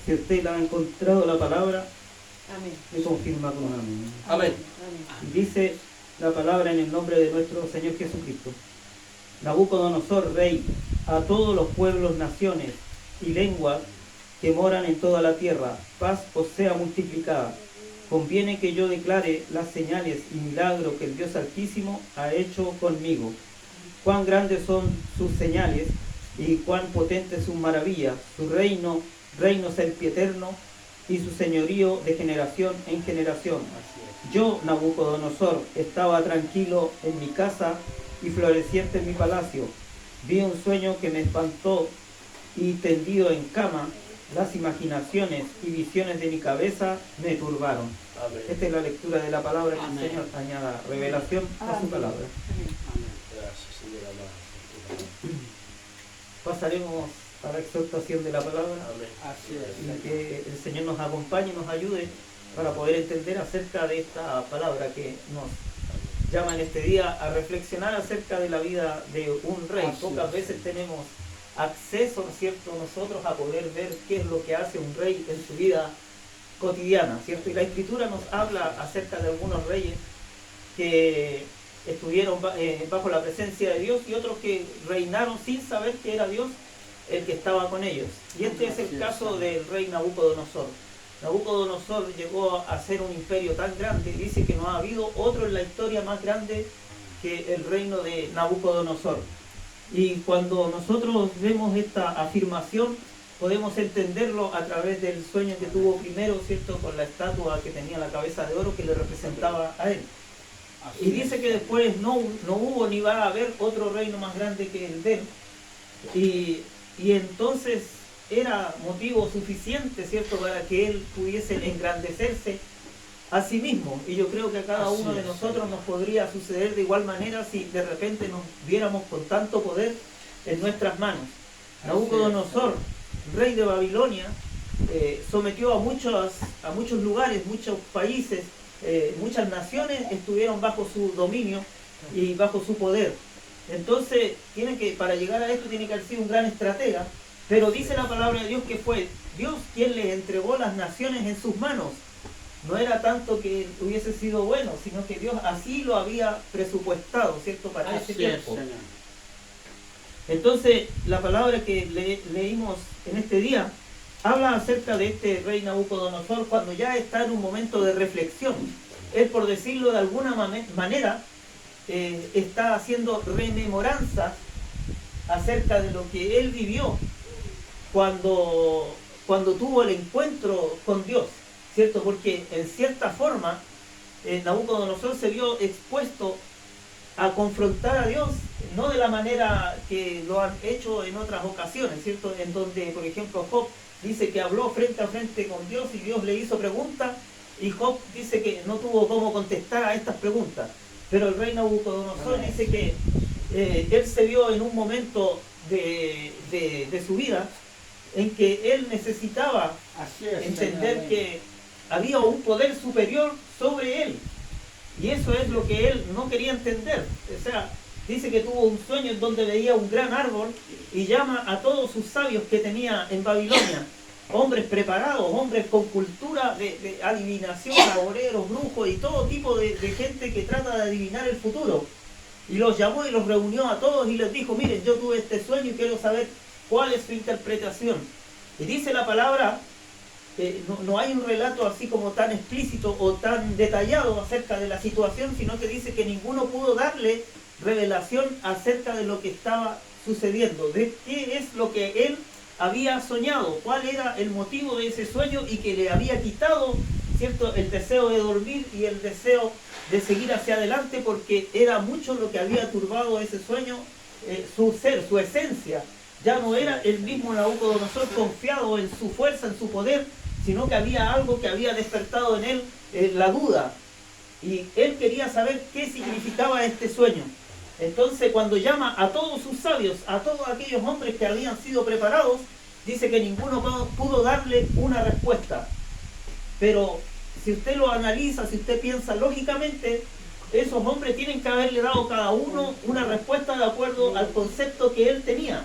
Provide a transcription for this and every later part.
Si usted la ha encontrado la palabra, Amén. me confirma con un amén. Amén. Amén. Dice la palabra en el nombre de nuestro Señor Jesucristo. Nabucodonosor, rey, a todos los pueblos, naciones y lenguas que moran en toda la tierra, paz os sea multiplicada. Conviene que yo declare las señales y milagros que el Dios Altísimo ha hecho conmigo. Cuán grandes son sus señales y cuán potentes sus maravillas. Su reino sempiterno, y su señorío de generación en generación. Yo, Nabucodonosor, estaba tranquilo en mi casa y floreciente en mi palacio. Vi un sueño que me espantó y tendido en cama, las imaginaciones y visiones de mi cabeza me turbaron. Amén. Esta es la lectura de la palabra que Amén. el Señor añada revelación a su palabra. Gracias, Señor amado. Pasaremos a la exhortación de la palabra. Amén. Así es. Y que el Señor nos acompañe y nos ayude para poder entender acerca de esta palabra que nos llama en este día a reflexionar acerca de la vida de un rey. Así Pocas es. veces tenemos acceso, ¿no es cierto?, nosotros a poder ver qué es lo que hace un rey en su vida cotidiana, ¿cierto? Y la Escritura nos habla acerca de algunos reyes que estuvieron bajo la presencia de Dios y otros que reinaron sin saber que era Dios el que estaba con ellos. Y este es el caso del rey Nabucodonosor. Nabucodonosor llegó a ser un imperio tan grande, dice que no ha habido otro en la historia más grande que el reino de Nabucodonosor. Y cuando nosotros vemos esta afirmación, podemos entenderlo a través del sueño que tuvo primero, ¿cierto?, con la estatua que tenía la cabeza de oro que le representaba a él. Y dice que después no hubo ni va a haber otro reino más grande que el de él. Y entonces era motivo suficiente, ¿cierto?, para que él pudiese engrandecerse a sí mismo. Y yo creo que a cada uno de nosotros nos podría suceder de igual manera si de repente nos viéramos con tanto poder en nuestras manos. Nabucodonosor, rey de Babilonia, sometió a muchos lugares, muchos países, muchas naciones estuvieron bajo su dominio y bajo su poder. Entonces, para llegar a esto tiene que haber sido un gran estratega, pero dice la palabra de Dios que fue Dios quien le entregó las naciones en sus manos. No era tanto que hubiese sido bueno, sino que Dios así lo había presupuestado, ¿cierto?, para ese tiempo. Entonces, la palabra que leímos en este día habla acerca de este rey Nabucodonosor cuando ya está en un momento de reflexión. Él, por decirlo de alguna manera, está haciendo rememoranzas acerca de lo que él vivió cuando tuvo el encuentro con Dios, ¿cierto? Porque en cierta forma Nabucodonosor se vio expuesto a confrontar a Dios, no de la manera que lo han hecho en otras ocasiones, ¿cierto? En donde, por ejemplo, Job dice que habló frente a frente con Dios y Dios le hizo preguntas y Job dice que no tuvo cómo contestar a estas preguntas. Pero el rey Nabucodonosor dice que él se vio en un momento de su vida en que él necesitaba entender que había un poder superior sobre él. Y eso es lo que él no quería entender. O sea, dice que tuvo un sueño en donde veía un gran árbol y llama a todos sus sabios que tenía en Babilonia, hombres preparados, hombres con cultura de adivinación, agoreros, brujos y todo tipo de gente que trata de adivinar el futuro. Y los llamó y los reunió a todos y les dijo: miren, yo tuve este sueño y quiero saber cuál es su interpretación. Y dice la palabra, no hay un relato así como tan explícito o tan detallado acerca de la situación, sino que dice que ninguno pudo darle revelación acerca de lo que estaba sucediendo, de qué es lo que él había soñado, cuál era el motivo de ese sueño y que le había quitado, ¿cierto?, el deseo de dormir y el deseo de seguir hacia adelante, porque era mucho lo que había turbado ese sueño, su ser, su esencia. Ya no era el mismo Nabucodonosor confiado en su fuerza, en su poder, sino que había algo que había despertado en él la duda. Y él quería saber qué significaba este sueño. Entonces, cuando llama a todos sus sabios, a todos aquellos hombres que habían sido preparados, dice que ninguno pudo darle una respuesta. Pero si usted lo analiza, si usted piensa lógicamente, esos hombres tienen que haberle dado cada uno una respuesta de acuerdo al concepto que él tenía.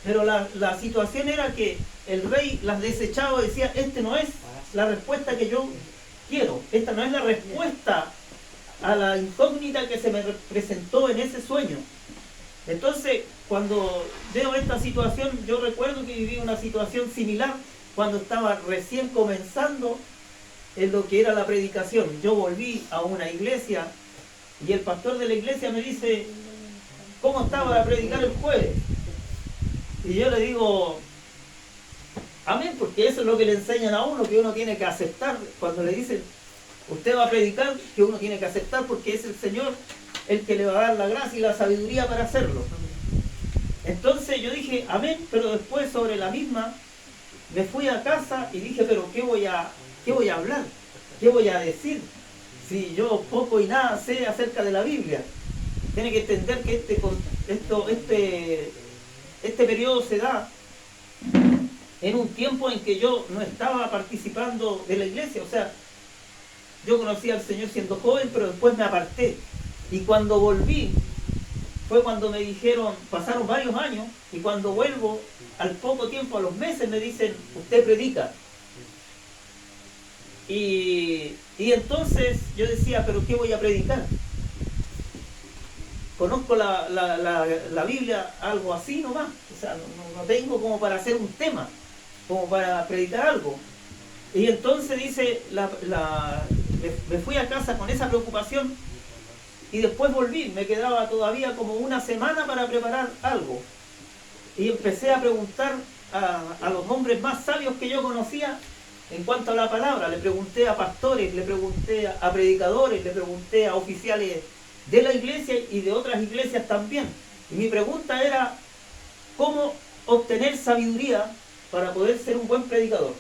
Pero la situación era que el rey las desechaba y decía, este no es la respuesta que yo quiero, esta no es la respuesta a la incógnita que se me presentó en ese sueño. Entonces, cuando veo esta situación, yo recuerdo que viví una situación similar cuando estaba recién comenzando en lo que era la predicación. Yo volví a una iglesia y el pastor de la iglesia me dice, ¿cómo estaba para predicar el jueves? Y yo le digo, amén, porque eso es lo que le enseñan a uno, que uno tiene que aceptar. Cuando le dicen, usted va a predicar, que uno tiene que aceptar porque es el Señor el que le va a dar la gracia y la sabiduría para hacerlo. Entonces yo dije, amén, pero después sobre la misma me fui a casa y dije, pero ¿qué voy a hablar? ¿Qué voy a decir? Si yo poco y nada sé acerca de la Biblia. Tiene que entender que este periodo se da en un tiempo en que yo no estaba participando de la iglesia. O sea, yo conocí al Señor siendo joven, pero después me aparté. Y cuando volví, fue cuando me dijeron, pasaron varios años, y cuando vuelvo, al poco tiempo, a los meses, me dicen, usted predica. Y entonces yo decía, pero ¿qué voy a predicar? Conozco la Biblia, algo así nomás. O sea, no tengo como para hacer un tema, como para predicar algo. Y entonces dice, me fui a casa con esa preocupación y después volví. Me quedaba todavía como una semana para preparar algo. Y empecé a preguntar a los hombres más sabios que yo conocía en cuanto a la palabra. Le pregunté a pastores, le pregunté a predicadores, le pregunté a oficiales de la iglesia y de otras iglesias también. Y mi pregunta era, ¿cómo obtener sabiduría para poder ser un buen predicador?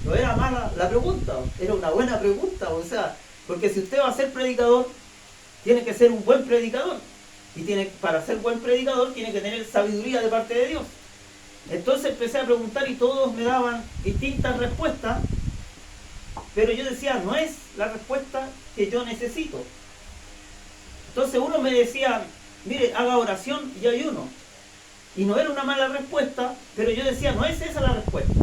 No era mala la pregunta, era una buena pregunta. O sea, porque si usted va a ser predicador, tiene que ser un buen predicador. Y para ser buen predicador tiene que tener sabiduría de parte de Dios. Entonces empecé a preguntar y todos me daban distintas respuestas, pero yo decía, no es la respuesta que yo necesito. Entonces uno me decía, mire, haga oración y ayuno. Y no era una mala respuesta, pero yo decía, no es esa la respuesta.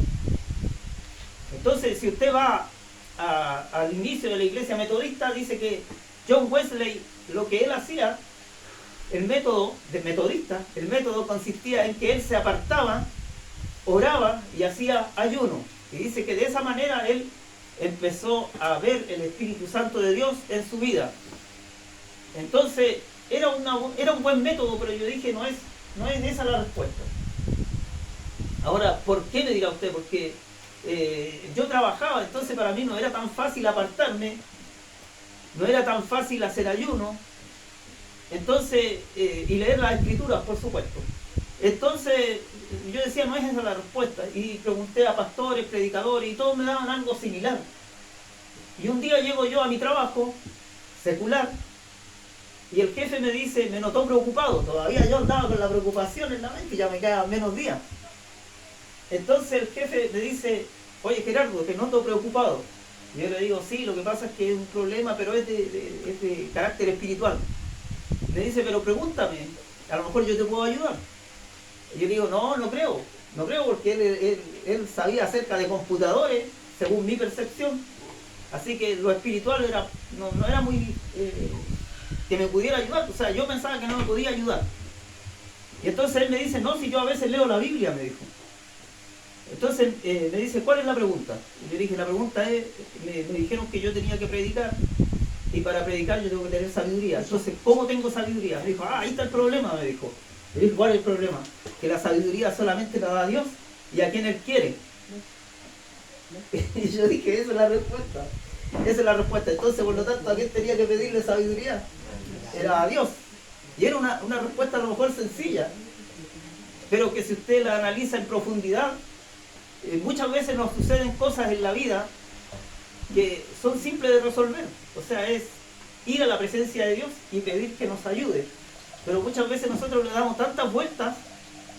Entonces, si usted va al inicio de la iglesia metodista, dice que John Wesley, lo que él hacía, el método de metodista, el método consistía en que él se apartaba, oraba y hacía ayuno. Y dice que de esa manera él empezó a ver el Espíritu Santo de Dios en su vida. Entonces, era un buen método, pero yo dije, no es esa la respuesta. Ahora, ¿por qué me dirá usted? Porque yo trabajaba, entonces para mí no era tan fácil apartarme, no era tan fácil hacer ayuno, entonces, y leer las escrituras, por supuesto. Entonces, yo decía, no es esa la respuesta, y pregunté a pastores, predicadores, y todos me daban algo similar. Y un día llego yo a mi trabajo secular, y el jefe me dice, me notó preocupado, todavía yo andaba con la preocupación en la mente, ya me quedaban menos días. Entonces el jefe me dice, oye Gerardo, te noto preocupado. Y yo le digo, sí, lo que pasa es que es un problema, pero es de carácter espiritual. Me dice, pero pregúntame, a lo mejor yo te puedo ayudar. Y yo le digo, no creo porque él sabía acerca de computadores, según mi percepción. Así que lo espiritual no era muy... que me pudiera ayudar, o sea, yo pensaba que no me podía ayudar. Y entonces él me dice, no, si yo a veces leo la Biblia, me dijo. Entonces me dice, ¿cuál es la pregunta? Y yo dije, la pregunta es, me dijeron que yo tenía que predicar, y para predicar yo tengo que tener sabiduría. Entonces, ¿cómo tengo sabiduría? Me dijo, ahí está el problema, me dijo. Le dije, ¿cuál es el problema? Que la sabiduría solamente la da Dios y a quien Él quiere. Y yo dije, esa es la respuesta. Esa es la respuesta. Entonces, por lo tanto, ¿a quién tenía que pedirle sabiduría? Era a Dios. Y era una respuesta a lo mejor sencilla, pero que si usted la analiza en profundidad, muchas veces nos suceden cosas en la vida que son simples de resolver. O sea, es ir a la presencia de Dios y pedir que nos ayude. Pero muchas veces nosotros le damos tantas vueltas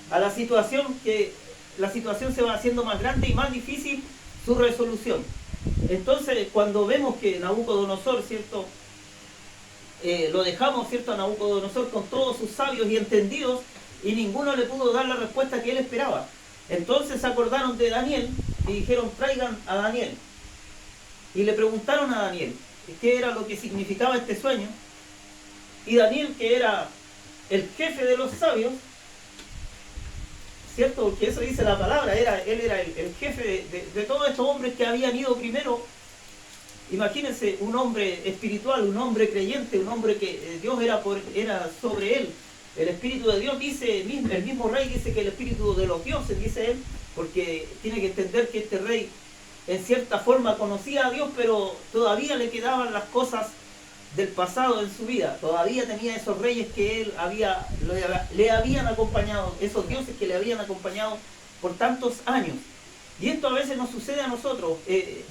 a la situación que la situación se va haciendo más grande y más difícil su resolución. Entonces, cuando vemos que Nabucodonosor, ¿cierto? Lo dejamos, ¿cierto? A Nabucodonosor con todos sus sabios y entendidos, y ninguno le pudo dar la respuesta que él esperaba. Entonces se acordaron de Daniel y dijeron, traigan a Daniel. Y le preguntaron a Daniel qué era lo que significaba este sueño. Y Daniel, que era el jefe de los sabios, ¿cierto? Porque eso dice la palabra, él era el jefe de todos estos hombres que habían ido primero. Imagínense, un hombre espiritual, un hombre creyente, un hombre que Dios era sobre él. El Espíritu de Dios dice, el mismo rey dice que el Espíritu de los dioses, dice él, porque tiene que entender que este rey en cierta forma conocía a Dios, pero todavía le quedaban las cosas del pasado en su vida. Todavía tenía esos reyes que él le habían acompañado, esos dioses que le habían acompañado por tantos años. Y esto a veces nos sucede a nosotros.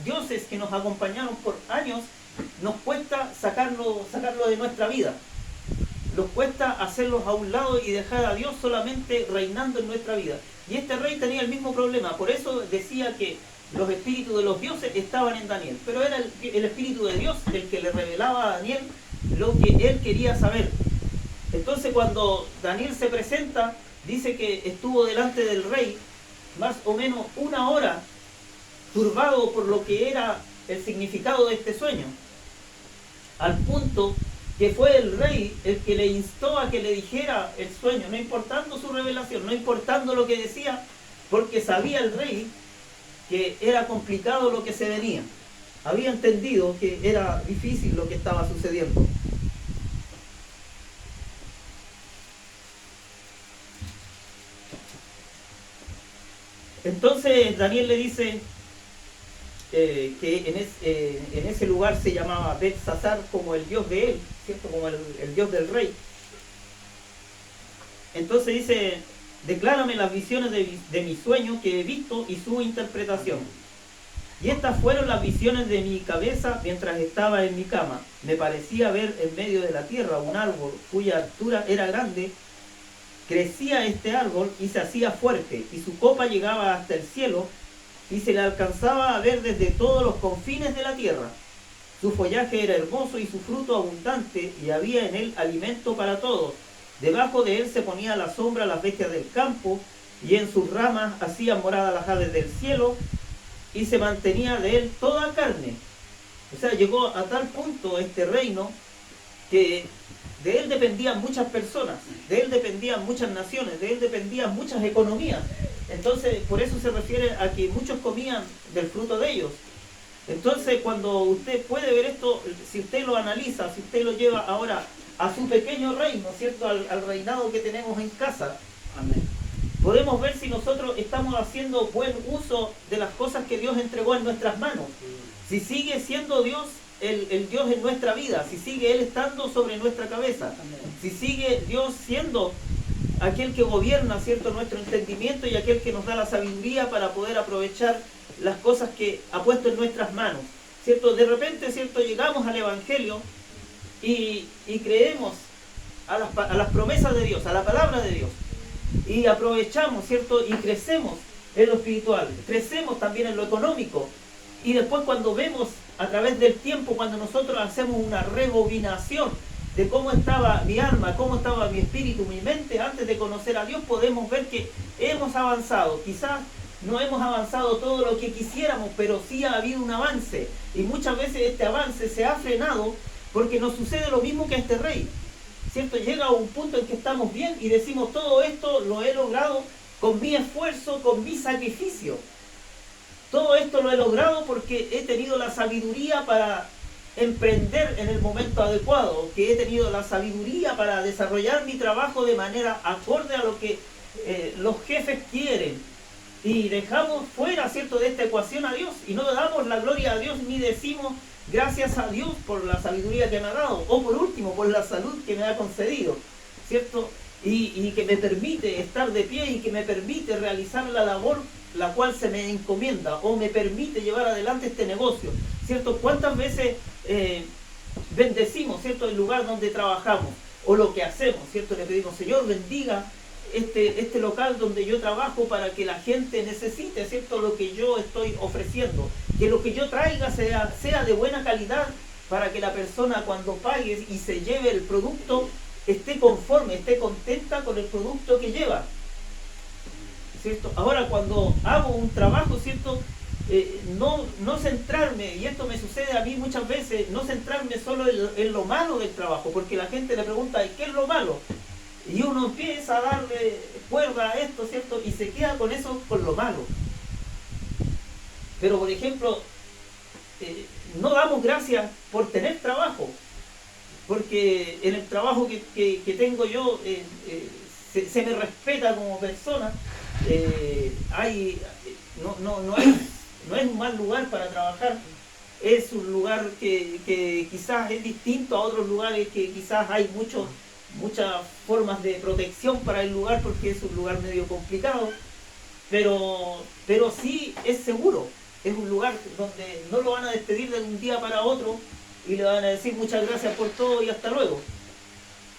Dioses que nos acompañaron por años, nos cuesta sacarlo de nuestra vida. Nos cuesta hacerlos a un lado y dejar a Dios solamente reinando en nuestra vida. Y este rey tenía el mismo problema. Por eso decía que los espíritus de los dioses estaban en Daniel. Pero era el Espíritu de Dios el que le revelaba a Daniel lo que él quería saber. Entonces cuando Daniel se presenta, dice que estuvo delante del rey más o menos 1 hora, turbado por lo que era el significado de este sueño, al punto que fue el rey el que le instó a que le dijera el sueño, no importando su revelación, no importando lo que decía, porque sabía el rey que era complicado lo que se venía. Había entendido que era difícil lo que estaba sucediendo. Entonces Daniel le dice que en ese lugar se llamaba Belsasar, como el dios de él, ¿cierto? Como el dios del rey. Entonces dice, declárame las visiones de mi sueño que he visto y su interpretación. Y estas fueron las visiones de mi cabeza mientras estaba en mi cama. Me parecía ver en medio de la tierra un árbol cuya altura era grande. Crecía este árbol y se hacía fuerte, y su copa llegaba hasta el cielo, y se le alcanzaba a ver desde todos los confines de la tierra. Su follaje era hermoso y su fruto abundante, y había en él alimento para todos. Debajo de él se ponía a la sombra las bestias del campo, y en sus ramas hacían morada las aves del cielo, y se mantenía de él toda carne. O sea, llegó a tal punto este reino que de él dependían muchas personas, de él dependían muchas naciones, de él dependían muchas economías. Entonces, por eso se refiere a que muchos comían del fruto de ellos. Entonces, cuando usted puede ver esto, si usted lo analiza, si usted lo lleva ahora a su pequeño reino, ¿cierto? Al reinado que tenemos en casa, Amén. podemos ver si nosotros estamos haciendo buen uso de las cosas que Dios entregó en nuestras manos. Si sigue siendo Dios el Dios en nuestra vida, si sigue Él estando sobre nuestra cabeza, si sigue Dios siendo aquel que gobierna, ¿cierto?, nuestro entendimiento y aquel que nos da la sabiduría para poder aprovechar las cosas que ha puesto en nuestras manos, ¿cierto? De repente, ¿cierto?, llegamos al Evangelio y creemos a las promesas de Dios, a la palabra de Dios, y aprovechamos, ¿cierto?, y crecemos en lo espiritual, crecemos también en lo económico. Y después cuando vemos a través del tiempo, cuando nosotros hacemos una rebobinación de cómo estaba mi alma, cómo estaba mi espíritu, mi mente, antes de conocer a Dios, podemos ver que hemos avanzado. Quizás no hemos avanzado todo lo que quisiéramos, pero sí ha habido un avance. Y muchas veces este avance se ha frenado porque nos sucede lo mismo que a este rey, ¿cierto? Llega a un punto en que estamos bien y decimos, todo esto lo he logrado con mi esfuerzo, con mi sacrificio. Todo esto lo he logrado porque he tenido la sabiduría para emprender en el momento adecuado, que he tenido la sabiduría para desarrollar mi trabajo de manera acorde a lo que los jefes quieren. Y dejamos fuera, ¿cierto?, de esta ecuación a Dios y no damos la gloria a Dios ni decimos gracias a Dios por la sabiduría que me ha dado, o por último, por la salud que me ha concedido, ¿cierto? Y que me permite estar de pie y que me permite realizar la labor la cual se me encomienda o me permite llevar adelante este negocio, ¿cierto? ¿Cuántas veces bendecimos, ¿cierto?, el lugar donde trabajamos o lo que hacemos, ¿cierto? Le pedimos, Señor, bendiga este local donde yo trabajo para que la gente necesite, ¿cierto?, lo que yo estoy ofreciendo, que lo que yo traiga sea de buena calidad para que la persona cuando pague y se lleve el producto esté conforme, esté contenta con el producto que lleva, ¿cierto? Ahora, cuando hago un trabajo, ¿cierto? No centrarme, y esto me sucede a mí muchas veces, no centrarme solo en lo malo del trabajo, porque la gente le pregunta, ¿y qué es lo malo? Y uno empieza a darle cuerda a esto, ¿cierto? Y se queda con eso, con lo malo. Pero, por ejemplo, no damos gracias por tener trabajo, porque en el trabajo que tengo yo se me respeta como persona. No es un mal lugar para trabajar, es un lugar que quizás es distinto a otros lugares, que quizás hay muchas formas de protección para el lugar, porque es un lugar medio complicado, pero sí es seguro. Es un lugar donde no lo van a despedir de un día para otro y le van a decir muchas gracias por todo y hasta luego.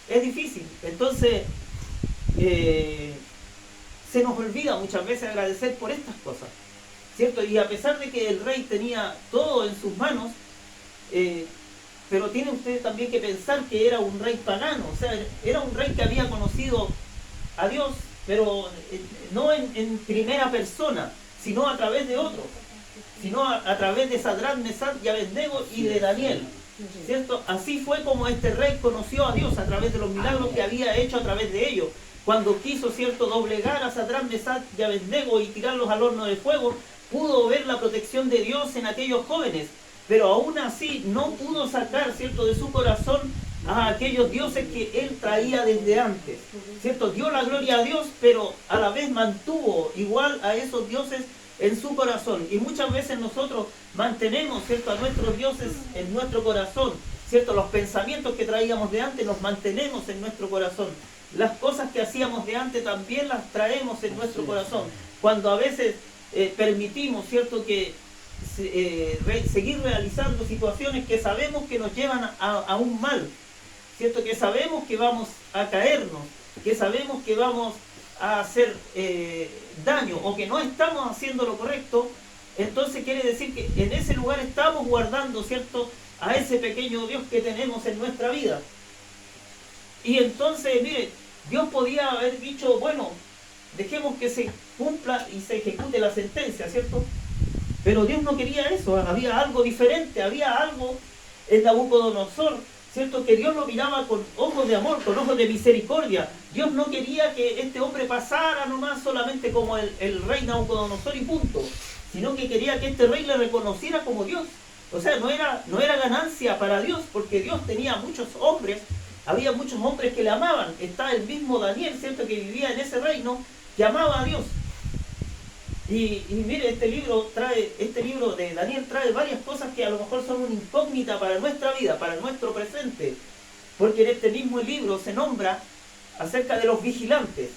Es difícil. Entonces, se nos olvida muchas veces agradecer por estas cosas, ¿cierto? Y a pesar de que el rey tenía todo en sus manos, pero tiene usted también que pensar que era un rey pagano, o sea, era un rey que había conocido a Dios, pero no en primera persona, sino a través de otros, sino a través de Sadrach, Mesach y Abednego y de Daniel, ¿cierto? Así fue como este rey conoció a Dios, a través de los milagros que había hecho a través de ellos. Cuando quiso, ¿cierto?, doblegar a Sadrach, Mesach y Abednego y tirarlos al horno de fuego, pudo ver la protección de Dios en aquellos jóvenes, pero aún así no pudo sacar, ¿cierto?, de su corazón a aquellos dioses que él traía desde antes, ¿cierto? Dio la gloria a Dios, pero a la vez mantuvo igual a esos dioses en su corazón. Y muchas veces nosotros mantenemos, ¿cierto?, a nuestros dioses en nuestro corazón, ¿cierto? Los pensamientos que traíamos de antes los mantenemos en nuestro corazón. Las cosas que hacíamos de antes también las traemos en nuestro corazón. Cuando a veces permitimos, ¿cierto?, que seguir realizando situaciones que sabemos que nos llevan a un mal, ¿cierto?, que sabemos que vamos a caernos, que sabemos que vamos a hacer daño o que no estamos haciendo lo correcto, entonces quiere decir que en ese lugar estamos guardando, ¿cierto?, a ese pequeño Dios que tenemos en nuestra vida. Y entonces, mire, Dios podía haber dicho, bueno, dejemos que se cumpla y se ejecute la sentencia, ¿cierto? Pero Dios no quería eso, había algo diferente, había algo en Nabucodonosor, ¿cierto?, que Dios lo miraba con ojos de amor, con ojos de misericordia. Dios no quería que este hombre pasara nomás solamente como el rey Nabucodonosor y punto, sino que quería que este rey le reconociera como Dios. O sea, no era ganancia para Dios, porque Dios tenía muchos hombres, había muchos hombres que le amaban. Está el mismo Daniel, ¿cierto?, que vivía en ese reino, que amaba a Dios. Y mire, este libro de Daniel trae varias cosas que a lo mejor son una incógnita para nuestra vida, para nuestro presente, porque en este mismo libro se nombra acerca de los vigilantes,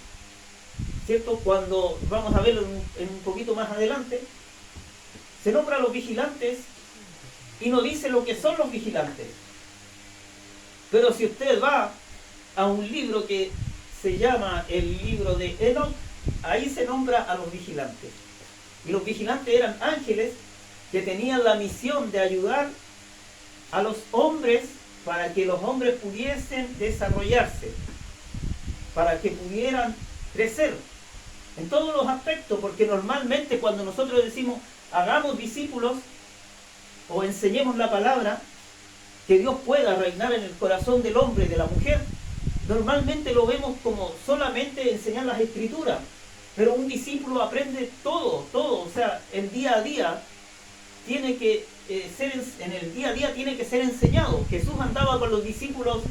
¿cierto? Cuando vamos a verlo en un poquito más adelante, se nombra a los vigilantes y no dice lo que son los vigilantes. Pero si usted va a un libro que se llama el libro de Enoch, ahí se nombra a los vigilantes. Y los vigilantes eran ángeles que tenían la misión de ayudar a los hombres para que los hombres pudiesen desarrollarse, para que pudieran crecer en todos los aspectos, porque normalmente cuando nosotros decimos hagamos discípulos o enseñemos la palabra, que Dios pueda reinar en el corazón del hombre y de la mujer, normalmente lo vemos como solamente enseñar las escrituras. Pero un discípulo aprende todo, o sea, el día a día tiene que tiene que ser enseñado. Jesús andaba con los discípulos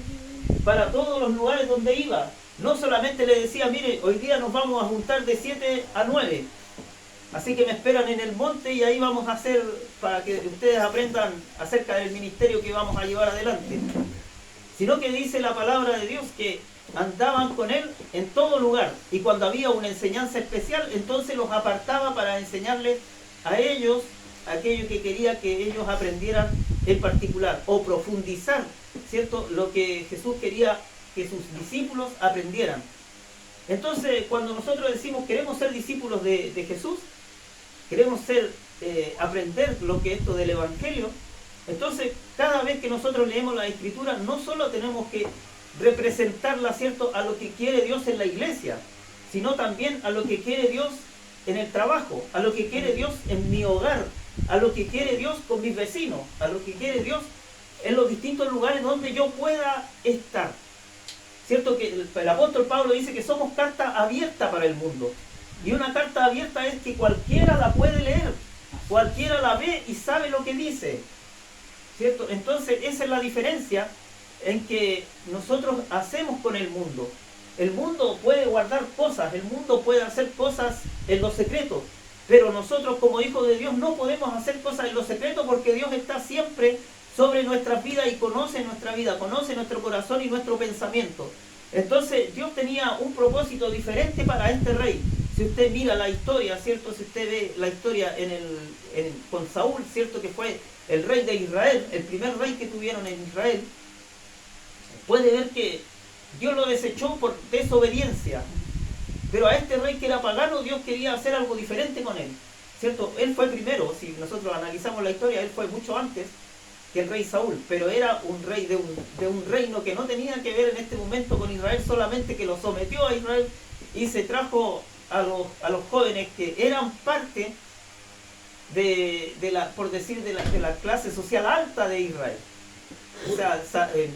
para todos los lugares donde iba. No solamente le decía, mire, hoy día nos vamos a juntar de 7 a 9, así que me esperan en el monte y ahí vamos a hacer, para que ustedes aprendan acerca del ministerio que vamos a llevar adelante. Sino que dice la palabra de Dios que andaban con él en todo lugar, y cuando había una enseñanza especial, entonces los apartaba para enseñarles a ellos aquello que quería que ellos aprendieran en particular, o profundizar, ¿cierto?, lo que Jesús quería que sus discípulos aprendieran. Entonces, cuando nosotros decimos queremos ser discípulos de Jesús, queremos aprender lo que es esto del Evangelio, entonces cada vez que nosotros leemos la Escritura, no solo tenemos que representarla, ¿cierto?, a lo que quiere Dios en la iglesia, sino también a lo que quiere Dios en el trabajo, a lo que quiere Dios en mi hogar, a lo que quiere Dios con mis vecinos, a lo que quiere Dios en los distintos lugares donde yo pueda estar. Cierto que el apóstol Pablo dice que somos carta abierta para el mundo. Y una carta abierta es que cualquiera la puede leer, cualquiera la ve y sabe lo que dice. ¿Cierto? Entonces esa es la diferencia en que nosotros hacemos con el mundo. El mundo puede guardar cosas, el mundo puede hacer cosas en lo secreto, pero nosotros como hijos de Dios no podemos hacer cosas en lo secreto porque Dios está siempre sobre nuestras vidas y conoce nuestra vida, conoce nuestro corazón y nuestro pensamiento. Entonces Dios tenía un propósito diferente para este rey. Si usted mira la historia, ¿cierto? Si usted ve la historia con Saúl, ¿cierto? Que fue el rey de Israel, el primer rey que tuvieron en Israel, puede ver que Dios lo desechó por desobediencia. Pero a este rey que era pagano, Dios quería hacer algo diferente con él, ¿cierto? Él fue primero, si nosotros analizamos la historia, él fue mucho antes que el rey Saúl, pero era un rey de un reino que no tenía que ver en este momento con Israel, solamente que lo sometió a Israel y se trajo a los jóvenes que eran parte de la clase social alta de Israel. O sea,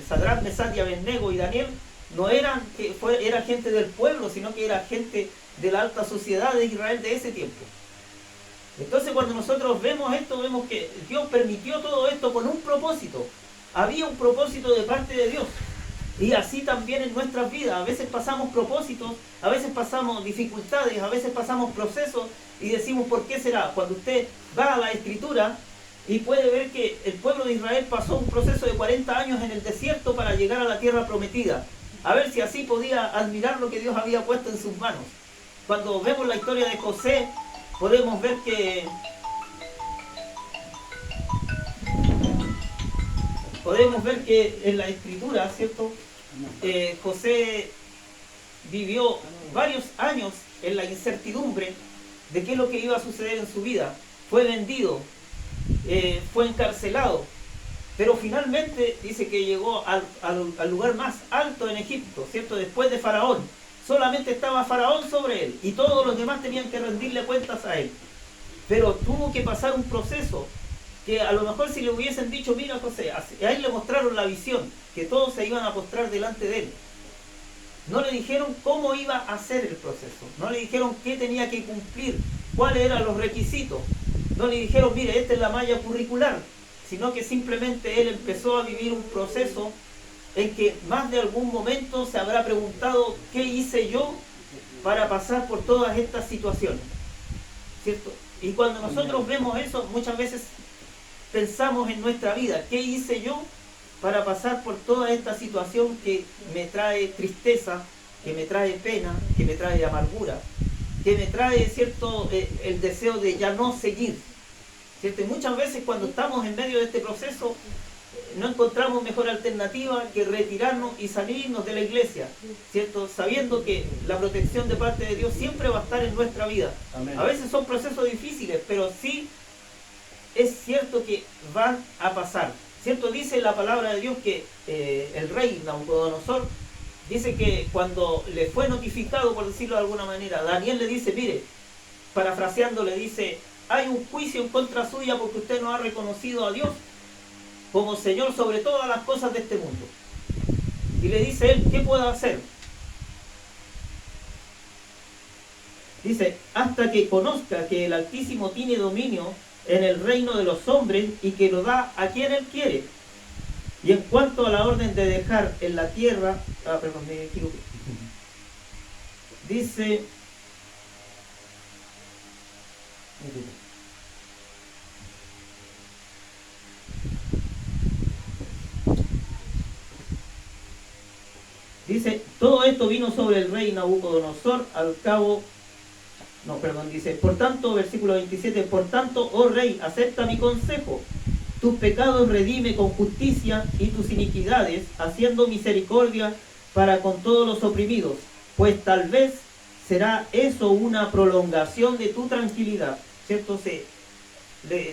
Sadrach, Mesach y Abednego y Daniel no eran era gente del pueblo, sino que era gente de la alta sociedad de Israel de ese tiempo. Entonces cuando nosotros vemos esto, vemos que Dios permitió todo esto con un propósito. Había un propósito de parte de Dios. Y así también en nuestras vidas. A veces pasamos propósitos, a veces pasamos dificultades, a veces pasamos procesos y decimos, ¿por qué será? Cuando usted va a la Escritura y puede ver que el pueblo de Israel pasó un proceso de 40 años en el desierto para llegar a la tierra prometida. A ver si así podía admirar lo que Dios había puesto en sus manos. Cuando vemos la historia de José, podemos ver que en la Escritura, ¿cierto? José vivió varios años en la incertidumbre de qué es lo que iba a suceder en su vida. Fue vendido, fue encarcelado, pero finalmente dice que llegó al lugar más alto en Egipto, ¿cierto? Después de Faraón. Solamente estaba Faraón sobre él y todos los demás tenían que rendirle cuentas a él. Pero tuvo que pasar un proceso que a lo mejor si le hubiesen dicho, mira José, a él le mostraron la visión, que todos se iban a postrar delante de él. No le dijeron cómo iba a hacer el proceso, no le dijeron qué tenía que cumplir, cuáles eran los requisitos. No le dijeron, mire, esta es la malla curricular, sino que simplemente él empezó a vivir un proceso en que más de algún momento se habrá preguntado, ¿qué hice yo para pasar por todas estas situaciones? ¿Cierto? Y cuando nosotros vemos eso, muchas veces pensamos en nuestra vida, ¿qué hice yo para pasar por toda esta situación que me trae tristeza, que me trae pena, que me trae amargura, que me trae, ¿cierto?, el deseo de ya no seguir, ¿cierto? Y muchas veces cuando estamos en medio de este proceso, no encontramos mejor alternativa que retirarnos y salirnos de la iglesia, ¿cierto? Sabiendo que la protección de parte de Dios siempre va a estar en nuestra vida. Amén. A veces son procesos difíciles, pero sí es cierto que van a pasar. ¿Cierto? Dice la palabra de Dios que el rey Nabucodonosor dice que cuando le fue notificado, por decirlo de alguna manera, Daniel le dice, mire, parafraseando le dice, hay un juicio en contra suya porque usted no ha reconocido a Dios como Señor sobre todas las cosas de este mundo. Y le dice él, ¿qué puedo hacer? Dice, hasta que conozca que el Altísimo tiene dominio en el reino de los hombres y que lo da a quien él quiere. Y en cuanto a la orden de dejar en la tierra, me equivoqué. Dice, todo esto vino sobre el rey Nabucodonosor al cabo. Dice, por tanto, versículo 27, por tanto, oh rey, acepta mi consejo, tus pecados redime con justicia y tus iniquidades, haciendo misericordia para con todos los oprimidos, pues tal vez será eso una prolongación de tu tranquilidad, ¿cierto?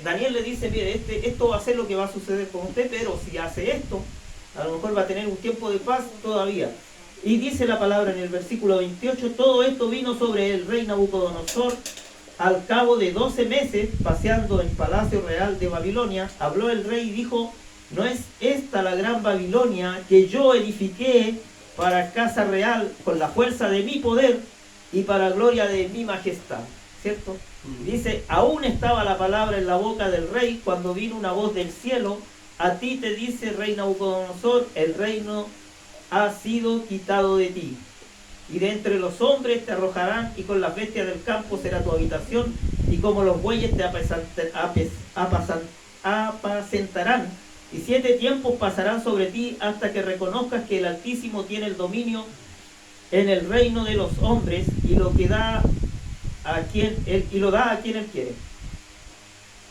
Daniel le dice, mire, esto va a ser lo que va a suceder con usted, pero si hace esto, A lo mejor va a tener un tiempo de paz todavía. Y dice la palabra en el versículo 28, todo esto vino sobre el rey Nabucodonosor al cabo de 12 meses, paseando en el palacio real de Babilonia. Habló el rey y dijo, ¿no es esta la gran Babilonia que yo edifiqué para casa real con la fuerza de mi poder y para gloria de mi majestad? ¿Cierto? Dice, aún estaba la palabra en la boca del rey cuando vino una voz del cielo, a ti te dice, rey Nabucodonosor, el reino ha sido quitado de ti, y de entre los hombres te arrojarán, y con las bestias del campo será tu habitación, y como los bueyes te apacentarán, y 7 tiempos pasarán sobre ti hasta que reconozcas que el Altísimo tiene el dominio en el reino de los hombres, y lo da a quien él quiere.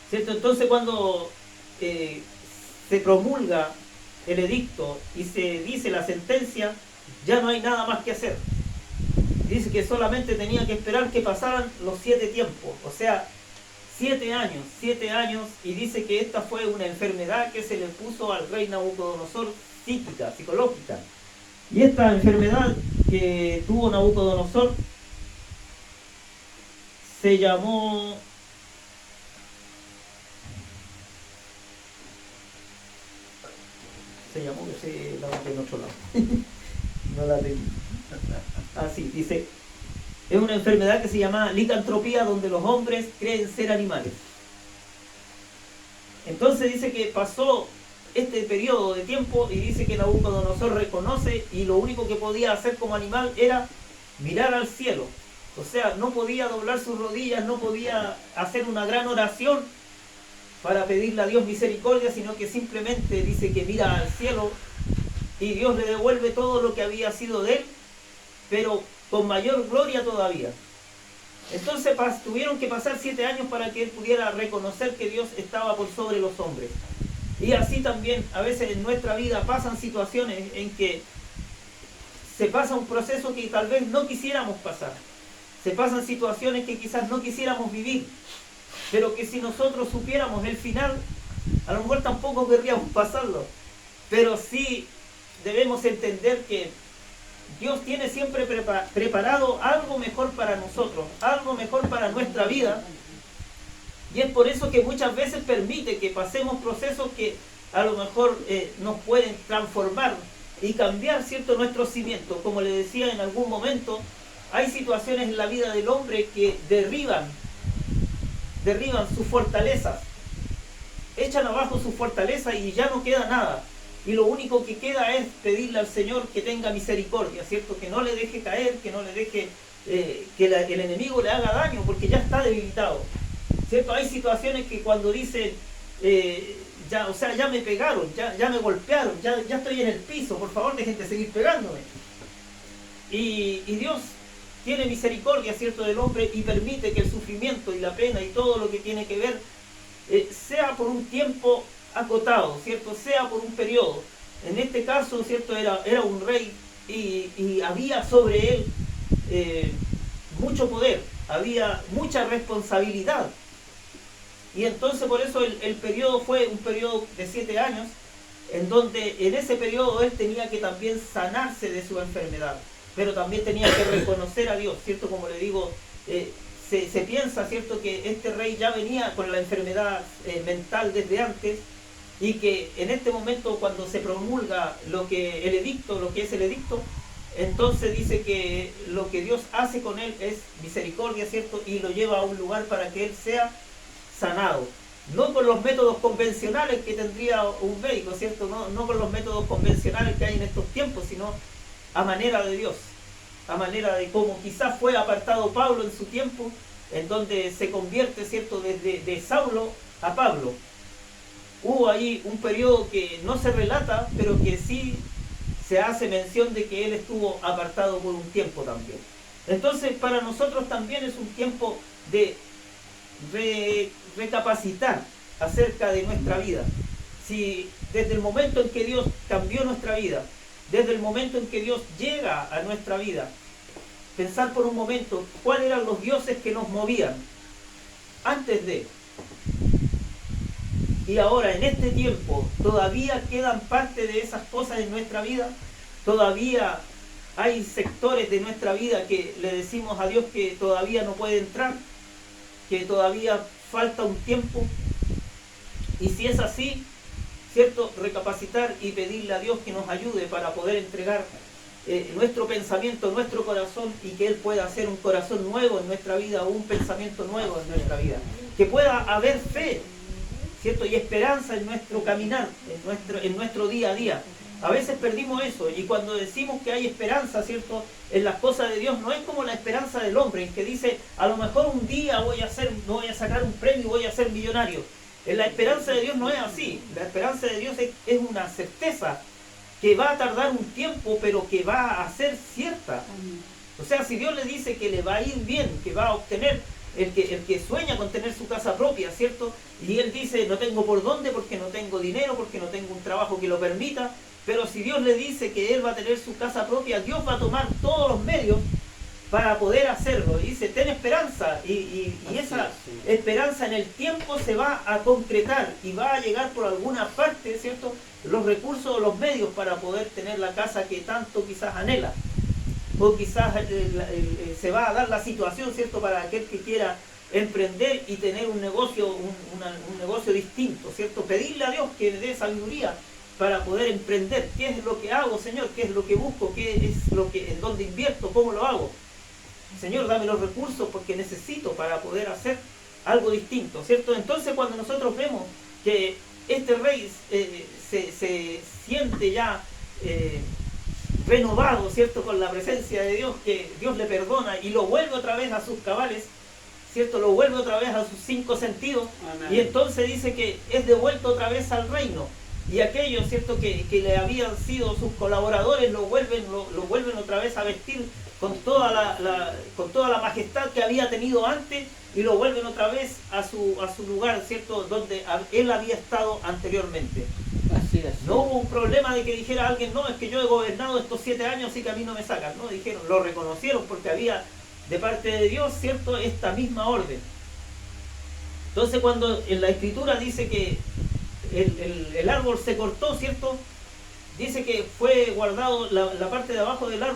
¿Cierto? Entonces cuando se promulga el edicto y se dice la sentencia, ya no hay nada más que hacer. Dice que solamente tenía que esperar que pasaran los 7 tiempos, o sea, 7 años, y dice que esta fue una enfermedad que se le puso al rey Nabucodonosor, psíquica, psicológica. Y esta enfermedad que tuvo Nabucodonosor se llamó que se la busqué en otro lado. No la tengo. Así, dice, es una enfermedad que se llama licantropía, donde los hombres creen ser animales. Entonces dice que pasó este periodo de tiempo y dice que Nabucodonosor reconoce, y lo único que podía hacer como animal era mirar al cielo. O sea, no podía doblar sus rodillas, no podía hacer una gran oración para pedirle a Dios misericordia, sino que simplemente dice que mira al cielo y Dios le devuelve todo lo que había sido de él, pero con mayor gloria todavía. Entonces tuvieron que pasar 7 años para que él pudiera reconocer que Dios estaba por sobre los hombres. Y así también a veces en nuestra vida pasan situaciones en que se pasa un proceso que tal vez no quisiéramos pasar. Se pasan situaciones que quizás no quisiéramos vivir, pero que si nosotros supiéramos el final, a lo mejor tampoco querríamos pasarlo. Pero sí debemos entender que Dios tiene siempre preparado algo mejor para nosotros, algo mejor para nuestra vida. Y es por eso que muchas veces permite que pasemos procesos que a lo mejor nos pueden transformar y cambiar, ¿cierto?, nuestros cimientos. Como le decía en algún momento, hay situaciones en la vida del hombre que derriban sus fortalezas, echan abajo sus fortalezas y ya no queda nada. Y lo único que queda es pedirle al Señor que tenga misericordia, ¿cierto? Que no le deje caer, que no le deje que el enemigo le haga daño, porque ya está debilitado, ¿cierto? Hay situaciones que cuando dicen, ya me pegaron, ya me golpearon, ya estoy en el piso, por favor dejen de seguir pegándome. Y Dios tiene misericordia, ¿cierto?, del hombre, y permite que el sufrimiento y la pena y todo lo que tiene que ver sea por un tiempo acotado, ¿cierto?, sea por un periodo. En este caso, ¿cierto?, era un rey y había sobre él mucho poder, había mucha responsabilidad. Y entonces por eso el periodo fue un periodo de 7 años, en donde en ese periodo él tenía que también sanarse de su enfermedad, pero también tenía que reconocer a Dios, ¿cierto? Como le digo, se piensa, ¿cierto?, que este rey ya venía con la enfermedad mental desde antes, y que en este momento, cuando se promulga lo que es el edicto, entonces dice que lo que Dios hace con él es misericordia, ¿cierto?, y lo lleva a un lugar para que él sea sanado. No con los métodos convencionales que tendría un médico, ¿cierto? No con los métodos convencionales que hay en estos tiempos, sino a manera de Dios, a manera de como quizás fue apartado Pablo en su tiempo, en donde se convierte, ¿cierto?, de Saulo a Pablo. Hubo ahí un periodo que no se relata, pero que sí se hace mención de que él estuvo apartado por un tiempo también. Entonces, para nosotros también es un tiempo de recapacitar acerca de nuestra vida. Si desde el momento en que Dios cambió nuestra vida, desde el momento en que Dios llega a nuestra vida, pensar por un momento cuáles eran los dioses que nos movían antes de. y ahora en este tiempo todavía quedan parte de esas cosas en nuestra vida, todavía hay sectores de nuestra vida que le decimos a Dios que todavía no puede entrar, que todavía falta un tiempo. Y si es así, ¿cierto? Recapacitar y pedirle a Dios que nos ayude para poder entregar nuestro pensamiento, nuestro corazón, y que Él pueda hacer un corazón nuevo en nuestra vida, o un pensamiento nuevo en nuestra vida. Que pueda haber fe, ¿cierto? Y esperanza en nuestro caminar, en nuestro día a día. A veces perdimos eso, y cuando decimos que hay esperanza, ¿cierto?, en las cosas de Dios, no es como la esperanza del hombre, en que dice, a lo mejor un día voy a sacar un premio y voy a ser millonario. En la esperanza de Dios no es así. La esperanza de Dios es una certeza que va a tardar un tiempo, pero que va a ser cierta. O sea, si Dios le dice que le va a ir bien, que va a obtener, el que sueña con tener su casa propia, ¿cierto? Y él dice, no tengo por dónde, porque no tengo dinero, porque no tengo un trabajo que lo permita. Pero si Dios le dice que él va a tener su casa propia, Dios va a tomar todos los medios para poder hacerlo. Y dice, ten esperanza, y esa esperanza en el tiempo se va a concretar y va a llegar por alguna parte, ¿cierto?, los recursos o los medios para poder tener la casa que tanto quizás anhela. O quizás se va a dar la situación, ¿cierto?, para aquel que quiera emprender y tener un negocio, un negocio distinto, ¿cierto? Pedirle a Dios que le dé sabiduría para poder emprender. ¿Qué es lo que hago, Señor? ¿Qué es lo que busco? ¿Qué es lo que, en dónde invierto? ¿Cómo lo hago? Señor, dame los recursos porque necesito para poder hacer algo distinto, ¿cierto? Entonces, cuando nosotros vemos que este rey se siente ya renovado, ¿cierto?, con la presencia de Dios, que Dios le perdona y lo vuelve otra vez a sus cabales, ¿cierto? Lo vuelve otra vez a sus 5 sentidos. Amén. Y entonces dice que es devuelto otra vez al reino. Y aquellos, ¿cierto?, que le habían sido sus colaboradores lo vuelven otra vez a vestir con toda la majestad que había tenido antes, y lo vuelven otra vez a su lugar, ¿cierto?, donde él había estado anteriormente. Así es. No hubo un problema de que dijera alguien, no, es que yo he gobernado estos 7 años, así que a mí no me sacan. No, dijeron, lo reconocieron porque había de parte de Dios, ¿cierto?, esta misma orden. Entonces, cuando en la Escritura dice que el árbol se cortó, ¿cierto?, dice que fue guardado la parte de abajo del árbol